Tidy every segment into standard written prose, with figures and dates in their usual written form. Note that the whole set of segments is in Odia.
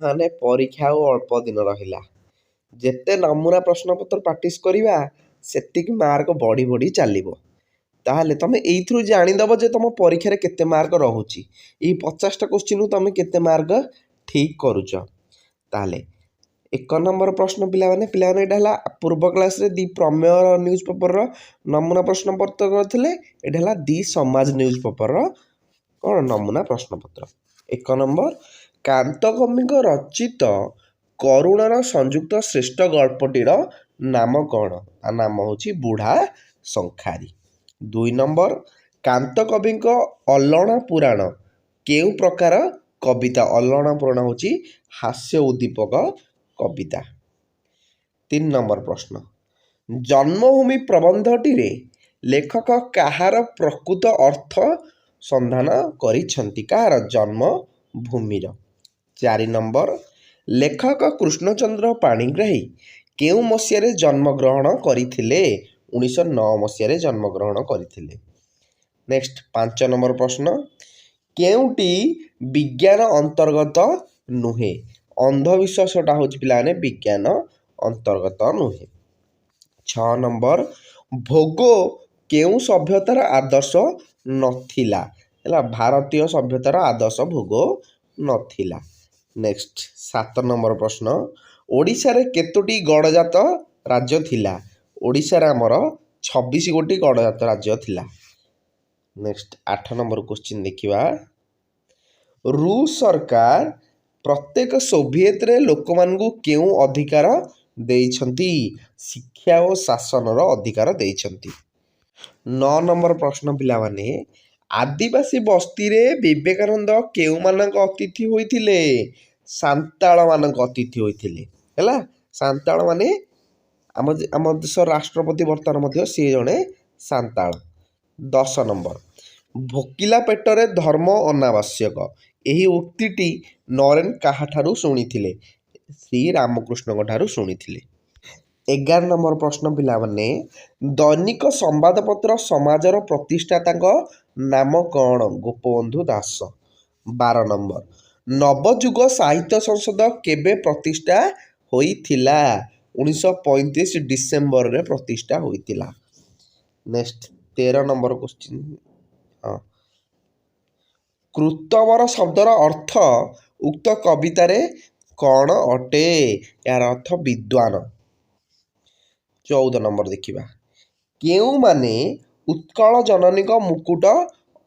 ମାନେ ପରୀକ୍ଷା ଆଉ ଅଳ୍ପ ଦିନ ରହିଲା। ଯେତେ ନମୁନା ପ୍ରଶ୍ନପତ୍ର ପ୍ରାକ୍ଟିସ୍ କରିବା ସେତିକି ମାର୍କ ବଢ଼ି ବଢ଼ି ଚାଲିବ। ତାହେଲେ ତମେ ଏଇଥିରୁ ଜାଣିଦେବ ଯେ ତମ ପରୀକ୍ଷାରେ କେତେ ମାର୍କ ରହୁଛି। ଏଇ 50ଟା କୋଶ୍ଚିନ୍ରୁ ତମେ କେତେ ମାର୍କ ଠିକ୍ କରୁଛ। ତାହେଲେ 1 ନମ୍ବର ପ୍ରଶ୍ନ ପିଲାମାନେ ଏଇଟା ହେଲା ପୂର୍ବ କ୍ଲାସ୍ରେ ଦି ପ୍ରମେୟ ନ୍ୟୁଜ୍ ପେପରର ନମୁନା ପ୍ରଶ୍ନପତ୍ର କରିଥିଲେ। ଏଇଟା ହେଲା ଦି ସମାଜ ନ୍ୟୁଜ୍ ପେପରର କ'ଣ ନମୁନା ପ୍ରଶ୍ନପତ୍ର। 1 ନମ୍ବର କାନ୍ତକବିଙ୍କ ରଚିତ କରୁଣାର ସଂଯୁକ୍ତ ଶ୍ରେଷ୍ଠ ଗଳ୍ପଟିର ନାମ କ'ଣ? ତା ନାମ ହେଉଛି ବୁଢ଼ା ଶଙ୍ଖାରି। 2 ନମ୍ବର କାନ୍ତକବିଙ୍କ ଅଲଣା ପୁରାଣ କେଉଁ ପ୍ରକାର କବିତା? ଅଲଣା ପୁରାଣ ହେଉଛି ହାସ୍ୟ ଉଦ୍ଦୀପକ କବିତା। 3 ନମ୍ବର ପ୍ରଶ୍ନ ଜନ୍ମଭୂମି ପ୍ରବନ୍ଧଟିରେ ଲେଖକ କାହାର ପ୍ରକୃତ ଅର୍ଥ ସନ୍ଧାନ କରିଛନ୍ତି? କାହାର? ଜନ୍ମଭୂମିର। 4 ନମ୍ବର ଲେଖକ କୃଷ୍ଣଚନ୍ଦ୍ର ପାଣିଗ୍ରାହୀ କେଉଁ ମସିହାରେ ଜନ୍ମଗ୍ରହଣ କରିଥିଲେ? 1909 ମସିହାରେ ଜନ୍ମଗ୍ରହଣ କରିଥିଲେ। ନେକ୍ସଟ 5 ନମ୍ବର ପ୍ରଶ୍ନ କେଉଁଟି ବିଜ୍ଞାନ ଅନ୍ତର୍ଗତ ନୁହେଁ? ଅନ୍ଧବିଶ୍ୱାସଟା ହେଉଛି ପିଲାମାନେ ବିଜ୍ଞାନ ଅନ୍ତର୍ଗତ ନୁହେଁ। 6 ନମ୍ବର ଭୋଗ କେଉଁ ସଭ୍ୟତାର ଆଦର୍ଶ ନଥିଲା? ହେଲା ଭାରତୀୟ ସଭ୍ୟତାର ଆଦର୍ଶ ଭୋଗ ନଥିଲା। ନେକ୍ସଟ 7 ନମ୍ବର ପ୍ରଶ୍ନ ଓଡ଼ିଶାରେ କେତୋଟି ଗଡ଼ଜାତ ରାଜ୍ୟ ଥିଲା? ଓଡ଼ିଶାରେ ଆମର 26 ଗୋଟି ଗଡ଼ଜାତ ରାଜ୍ୟ ଥିଲା। ନେକ୍ସଟ 8 ନମ୍ବର କ୍ୱେଶ୍ଚିନ୍ ଦେଖିବା ରୁଷ ସରକାର ପ୍ରତ୍ୟେକ ସୋଭିଏତରେ ଲୋକମାନଙ୍କୁ କେଉଁ ଅଧିକାର ଦେଇଛନ୍ତି? ଶିକ୍ଷା ଓ ଶାସନର ଅଧିକାର ଦେଇଛନ୍ତି। 9 ନମ୍ବର ପ୍ରଶ୍ନ ପିଲାମାନେ ଆଦିବାସୀ ବସ୍ତିରେ ବିବେକାନନ୍ଦ କେଉଁମାନଙ୍କ ଅତିଥି ହୋଇଥିଲେ? ସାନ୍ତାଳମାନଙ୍କ ଅତିଥି ହୋଇଥିଲେ। ହେଲା ସାନ୍ତାଳ ମାନେ ଆମ ଦେଶର ରାଷ୍ଟ୍ରପତି ବର୍ତ୍ତମାନ ମଧ୍ୟ ସିଏ ଜଣେ ସାନ୍ତାଳ। 10 ନମ୍ବର ଭୋକିଲା ପେଟରେ ଧର୍ମ ଅନାବଶ୍ୟକ ଏହି ଉକ୍ତିଟି ନରେନ୍ କାହାଠାରୁ ଶୁଣିଥିଲେ? ଶ୍ରୀରାମକୃଷ୍ଣଙ୍କ ଠାରୁ ଶୁଣିଥିଲେ। 11 ନମ୍ବର ପ୍ରଶ୍ନ ପିଲାମାନେ ଦୈନିକ ସମ୍ବାଦପତ୍ର ସମାଜର ପ୍ରତିଷ୍ଠାତାଙ୍କ ନାମ କ'ଣ? ଗୋପବନ୍ଧୁ ଦାସ। 12 ନମ୍ବର ନବଯୁଗ ସାହିତ୍ୟ ସଂସଦ କେବେ ପ୍ରତିଷ୍ଠା ହୋଇଥିଲା? 1935 ଡିସେମ୍ବରରେ ପ୍ରତିଷ୍ଠା ହୋଇଥିଲା। ନେକ୍ସଟ 13 ନମ୍ବର କ୍ୱେଶ୍ଚିନ୍ କୃତବର ଶବ୍ଦର ଅର୍ଥ ଉକ୍ତ କବିତାରେ କ'ଣ ଅଟେ? ଏହାର ଅର୍ଥ ବିଦ୍ୱାନ। 14 ନମ୍ବର ଦେଖିବା କେଉଁମାନେ ଉତ୍କଳ ଜନନୀଙ୍କ ମୁକୁଟ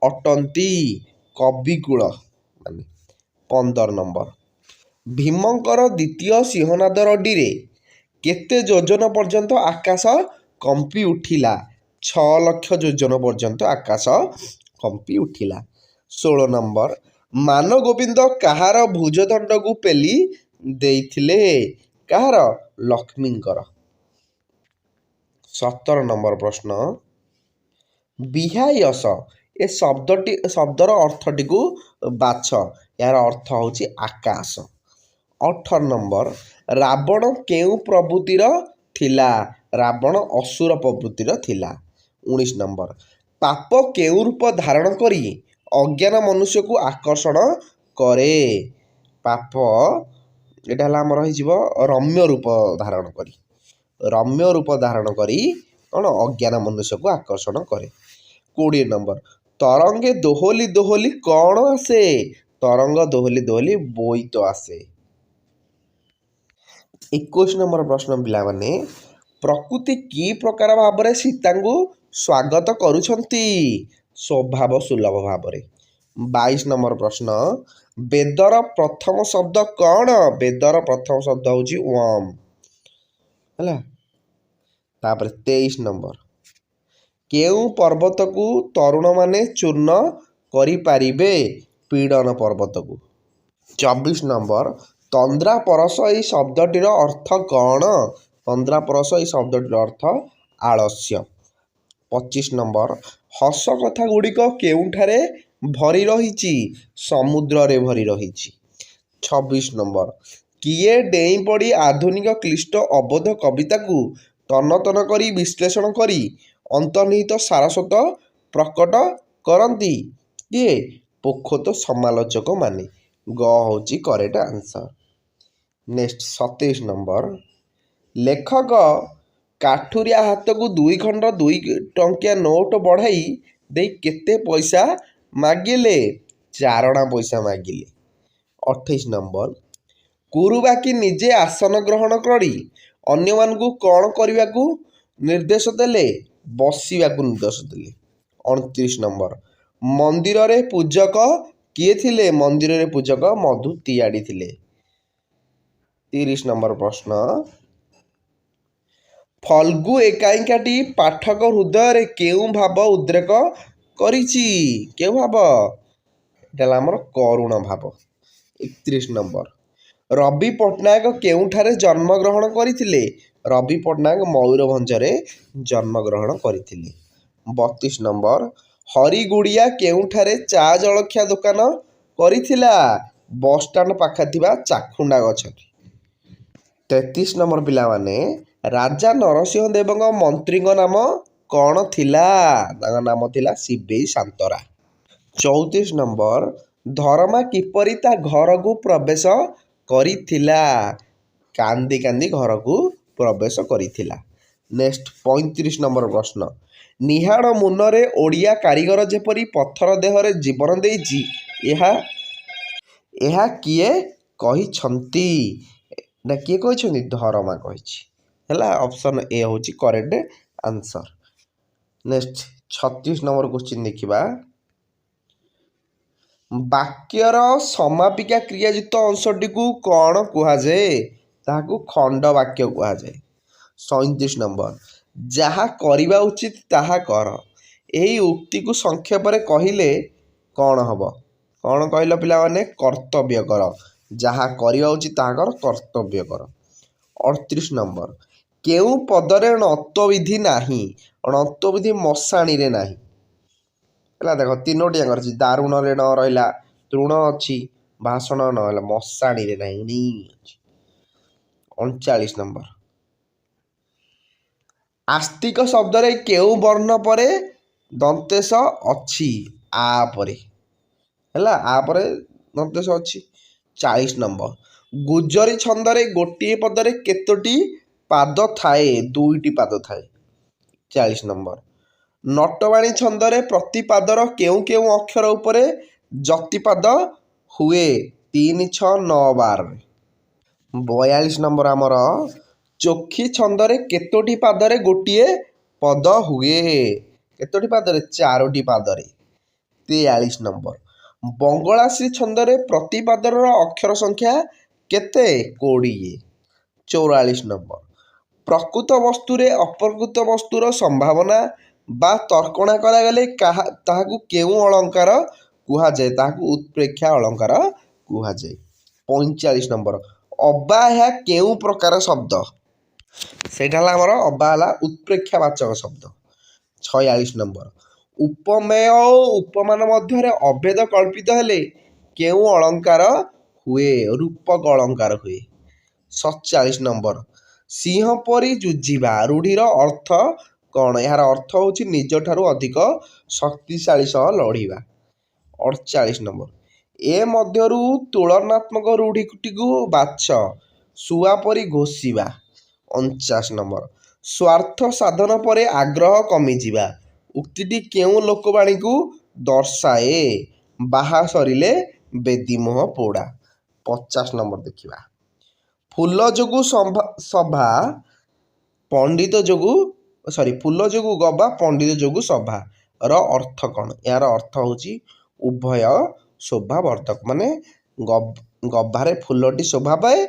ଅଟନ୍ତି? କବିକୁଳ ମାନେ। 15 ନମ୍ବର ଭୀମଙ୍କର ଦ୍ୱିତୀୟ ସିଂହନାଦ ରଡ଼ିରେ କେତେ ଯୋଜନ ପର୍ଯ୍ୟନ୍ତ ଆକାଶ କମ୍ପି ଉଠିଲା? 6 ଲକ୍ଷ ଯୋଜନ ପର୍ଯ୍ୟନ୍ତ ଆକାଶ କମ୍ପି ଉଠିଲା। 16 ନମ୍ବର ମାନଗୋବିନ୍ଦ କାହାର ଭୁଜଦଣ୍ଡକୁ ପେଲି ଦେଇଥିଲେ? କାହାର? ଲକ୍ଷ୍ମୀଙ୍କର। 17 ନମ୍ବର ପ୍ରଶ୍ନ ବିହାୟସ ଏ ଶବ୍ଦର ଅର୍ଥଟିକୁ ବାଛ। ଏହାର ଅର୍ଥ ହେଉଛି ଆକାଶ। 18 ନମ୍ବର ରାବଣ କେଉଁ ପ୍ରବୃତ୍ତିର ଥିଲା? ରାବଣ ଅସୁର ପ୍ରବୃତ୍ତିର ଥିଲା। 19 ନମ୍ବର ପାପ କେଉଁ ରୂପ ଧାରଣ କରି ଅଜ୍ଞାନ ମନୁଷ୍ୟକୁ ଆକର୍ଷଣ କରେ? ପାପ ଏଇଟା ହେଲା ଆମର ହେଇଯିବ ରମ୍ୟ ରୂପ ଧାରଣ କରି। ରମ୍ୟ ରୂପ ଧାରଣ କରି କ'ଣ ଅଜ୍ଞାନ ମନୁଷ୍ୟକୁ ଆକର୍ଷଣ କରେ। 20 ନମ୍ବର ତରଙ୍ଗେ ଦୋହଲି ଦୋହଲି କ'ଣ ଆସେ? ତରଙ୍ଗ ଦୋହଲି ଦୋହଲି ବୋଇତ ଆସେ। 21 ନମ୍ବର ପ୍ରଶ୍ନ ପିଲାମାନେ ପ୍ରକୃତି କି ପ୍ରକାର ଭାବରେ ସୀତାଙ୍କୁ ସ୍ୱାଗତ କରୁଛନ୍ତି? ସ୍ୱଭାବ ସୁଲଭ ଭାବରେ। 22 ନମ୍ବର ପ୍ରଶ୍ନ ବେଦର ପ୍ରଥମ ଶବ୍ଦ କ'ଣ? ବେଦର ପ୍ରଥମ ଶବ୍ଦ ହେଉଛି ଓମ୍। ହେଲା ତାପରେ 23 ନମ୍ବର କେଉଁ ପର୍ବତକୁ ତରୁଣମାନେ ଚୂର୍ଣ୍ଣ କରିପାରିବେ? ପୀଡ଼ନ ପର୍ବତକୁ। 24 ନମ୍ବର ତନ୍ଦ୍ରାପରଶ ଏହି ଶବ୍ଦଟିର ଅର୍ଥ କ'ଣ? ତନ୍ଦ୍ରାପରଶ ଏହି ଶବ୍ଦଟିର ଅର୍ଥ ଆଳସ୍ୟ। 25 ନମ୍ବର ହସ କଥା ଗୁଡ଼ିକ କେଉଁଠାରେ ଭରି ରହିଛି? ସମୁଦ୍ରରେ ଭରି ରହିଛି। 26 ନମ୍ବର କିଏ ଡେଇଁ ପଡ଼ି ଆଧୁନିକ କ୍ଲିଷ୍ଟ ଅବୋଧ କବିତାକୁ ତନ୍ନ ତନ୍ନ କରି ବିଶ୍ଳେଷଣ କରି ଅନ୍ତର୍ନିହିତ ସାରସ୍ୱତ ପ୍ରକଟ କରନ୍ତି? କିଏ? ପୋଖତ ସମାଲୋଚକମାନେ। ଗ ହେଉଛି କରେକ୍ଟ ଆନ୍ସର। ନେକ୍ସଟ 27 ନମ୍ବର, ଲେଖକ କାଠୁରିଆ ହାତକୁ 2 ଖଣ୍ଡ 2 ଟଙ୍କିଆ ନୋଟ ବଢ଼ାଇ ଦେଇ କେତେ ପଇସା ମାଗିଲେ? 4 ଅଣା ପଇସା ମାଗିଲେ। 28 ନମ୍ବର, କୁରୁବାକି ନିଜେ ଆସନ ଗ୍ରହଣ କରି ଅନ୍ୟମାନଙ୍କୁ କ'ଣ କରିବାକୁ ନିର୍ଦ୍ଦେଶ ଦେଲେ? ବସିବାକୁ ନିର୍ଦ୍ଦେଶ ଦେଲେ। 29 ନମ୍ବର, ମନ୍ଦିରରେ ପୂଜକ କିଏ ଥିଲେ? ମନ୍ଦିରରେ ପୂଜକ ମଧୁ ତିଆଡ଼ି ଥିଲେ। 30 ନମ୍ବର ପ୍ରଶ୍ନ, ଫଲ୍ଗୁ ଏକାଙ୍କିକାଟି ପାଠକ ହୃଦୟରେ କେଉଁ ଭାବ ଉଦ୍ରେକ କରିଛି? କେଉଁ ଭାବ? ଏଇଟା ହେଲା ଆମର କରୁଣ ଭାବ। 31 ନମ୍ବର, ରବି ପଟ୍ଟନାୟକ କେଉଁଠାରେ ଜନ୍ମଗ୍ରହଣ କରିଥିଲେ? ରବି ପଟ୍ଟନାୟକ ମୟୂରଭଞ୍ଜରେ ଜନ୍ମଗ୍ରହଣ କରିଥିଲେ। 32 ନମ୍ବର, ହରିଗୁଡ଼ିଆ କେଉଁଠାରେ ଚା ଜଳଖିଆ ଦୋକାନ କରିଥିଲା? ବସଷ୍ଟାଣ୍ଡ ପାଖରେ ଥିବା ଚାଖୁଣ୍ଡା ଗଛରେ। 33 ନମ୍ବର ପିଲାମାନେ, ରାଜା ନରସିଂହ ଦେବଙ୍କ ମନ୍ତ୍ରୀଙ୍କ ନାମ କ'ଣ ଥିଲା? ତାଙ୍କ ନାମ ଥିଲା ସିବେଇ ସାନ୍ତରା। 34 ନମ୍ବର, ଧରମା କିପରି ତା ଘରକୁ ପ୍ରବେଶ କରିଥିଲା? କାନ୍ଦି କାନ୍ଦି ଘରକୁ ପ୍ରବେଶ କରିଥିଲା। ନେକ୍ସଟ 35 ନମ୍ବର ପ୍ରଶ୍ନ, ନିହାଡ଼ ମୁନରେ ଓଡ଼ିଆ କାରିଗର ଯେପରି ପଥର ଦେହରେ ଜୀବନ ଦେଇଛି, ଏହା କିଏ କହିଛନ୍ତି? ନା କିଏ କହିଛନ୍ତି? ଧରମା କହିଛି। ହେଲା, ଅପସନ୍ ଏ ହେଉଛି correct answer. Next 36 number question ଦେଖିବା, ବାକ୍ୟର ସମାପିକା କ୍ରିୟାଯୁକ୍ତ ଅଂଶଟିକୁ କ'ଣ କୁହାଯାଏ? ତାହାକୁ ଖଣ୍ଡ ବାକ୍ୟ କୁହାଯାଏ। 37 ନମ୍ବର, ଯାହା କରିବା ଉଚିତ ତାହା କର। ଏହି ଉକ୍ତିକୁ ସଂକ୍ଷେପରେ କହିଲେ କ'ଣ ହେବ? କ'ଣ କହିଲ ପିଲାମାନେ? କର୍ତ୍ତବ୍ୟ କର। ଯାହା କରିବା ଉଚିତ ତାହା କର, କର୍ତ୍ତବ୍ୟ କର। 38 ନମ୍ବର, କେଉଁ ପଦରେ ଣତ୍ୱବିଧି ନାହିଁ? ଣତ୍ୱବିଧି ମଶାଣୀରେ ନାହିଁ। ହେଲା, ଦେଖ ତିନୋଟି ଯାକ ଅଛି, ଦାରୁଣରେ ନ ରହିଲା, ତୃଣ ଅଛି, ଭାଷଣ ନ ହେଲା, ମଶାଣୀରେ ନାହିଁ, ନି ଅଛି। 39 ନମ୍ବର, ଆସ୍ତିକ ଶବ୍ଦରେ କେଉଁ ବର୍ଣ୍ଣ ପରେ ଦନ୍ତେଶ ଅଛି? ଆ ପରେ। ହେଲା, ଆ ପରେ ଦନ୍ତେଶ ଅଛି। 40 ନମ୍ବର, ଗୁଜରୀ ଛନ୍ଦରେ ଗୋଟିଏ ପଦରେ କେତୋଟି ପାଦ ଥାଏ? 2ଟି ପାଦ ଥାଏ। 40 ନମ୍ବର, ନଟବାଣୀ ଛନ୍ଦରେ ପ୍ରତି ପାଦର କେଉଁ କେଉଁ ଅକ୍ଷର ଉପରେ ଯତିପାଦ ହୁଏ? 3, 6, 9, 12। 42 ନମ୍ବର, ଆମର ଚୋଖୀ ଛନ୍ଦରେ କେତୋଟି ପାଦରେ ଗୋଟିଏ ପଦ ହୁଏ? କେତୋଟି ପାଦରେ? 4ଟି ପାଦରେ। 43 ନମ୍ବର, ବଙ୍ଗଳାଶ୍ରୀ ଛନ୍ଦରେ ପ୍ରତି ପାଦର ଅକ୍ଷର ସଂଖ୍ୟା କେତେ? 20। 44 ନମ୍ବର, ପ୍ରକୃତ ବସ୍ତୁରେ ଅପ୍ରକୃତ ବସ୍ତୁର ସମ୍ଭାବନା ବା ତର୍କଣା କରାଗଲେ ତାହାକୁ କେଉଁ ଅଳଙ୍କାର କୁହାଯାଏ? ତାହାକୁ ଉତ୍ପ୍ରେକ୍ଷା ଅଳଙ୍କାର କୁହାଯାଏ। 45 ନମ୍ବର, ଅବା ଏହା କେଉଁ ପ୍ରକାର ଶବ୍ଦ? ସେଇଟା ହେଲା ଆମର ଅବା ହେଲା ଉତ୍ପ୍ରେକ୍ଷାବାଚକ ଶବ୍ଦ। 46 ନମ୍ବର, ଉପମେୟ ଓ ଉପମାନ ମଧ୍ୟରେ ଅଭେଦ କଳ୍ପିତ ହେଲେ କେଉଁ ଅଳଙ୍କାର ହୁଏ? ରୂପକ ଅଳଙ୍କାର ହୁଏ। 47 ନମ୍ବର, ସିଂହ ପରି ଯୁଝିବା ରୂଢ଼ିର ଅର୍ଥ କ'ଣ? ଏହାର ଅର୍ଥ ହେଉଛି ନିଜଠାରୁ ଅଧିକ ଶକ୍ତିଶାଳୀ ସହ ଲଢ଼ିବା। 48 ନମ୍ବର, ଏ ମଧ୍ୟରୁ ତୁଳନାତ୍ମକ ରୂଢ଼ିଟିକୁ ବାଛ। ଶୁଆ ପରି ଘୋଷିବା। 49 ନମ୍ବର, ସ୍ୱାର୍ଥ ସାଧନ ପରେ ଆଗ୍ରହ କମିଯିବା। ଉକ୍ତିଟି କେଉଁ ଲୋକବାଣୀକୁ ଦର୍ଶାଏ? ବାହା ସରିଲେ ବେଦୀମୋହ ପୋଡ଼ା। 50 ନମ୍ବର ଦେଖିବା, ଫୁଲ ଯୋଗୁଁ ସଭା ପଣ୍ଡିତ ଯୋଗୁଁ ଫୁଲ ଯୋଗୁଁ ଗବା ପଣ୍ଡିତ ଯୋଗୁଁ ସଭା ର ଅର୍ଥ କ'ଣ? ଏହାର ଅର୍ଥ ହେଉଛି ଉଭୟ ଶୋଭାବର୍ଦ୍ଧକ, ମାନେ ଗଭାରେ ଫୁଲଟି ଶୋଭା ପାଏ,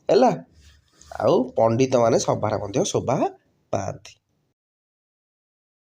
ହେଲା, ଆଉ ପଣ୍ଡିତମାନେ ସଭାରେ ମଧ୍ୟ ଶୋଭା ପାଆନ୍ତି।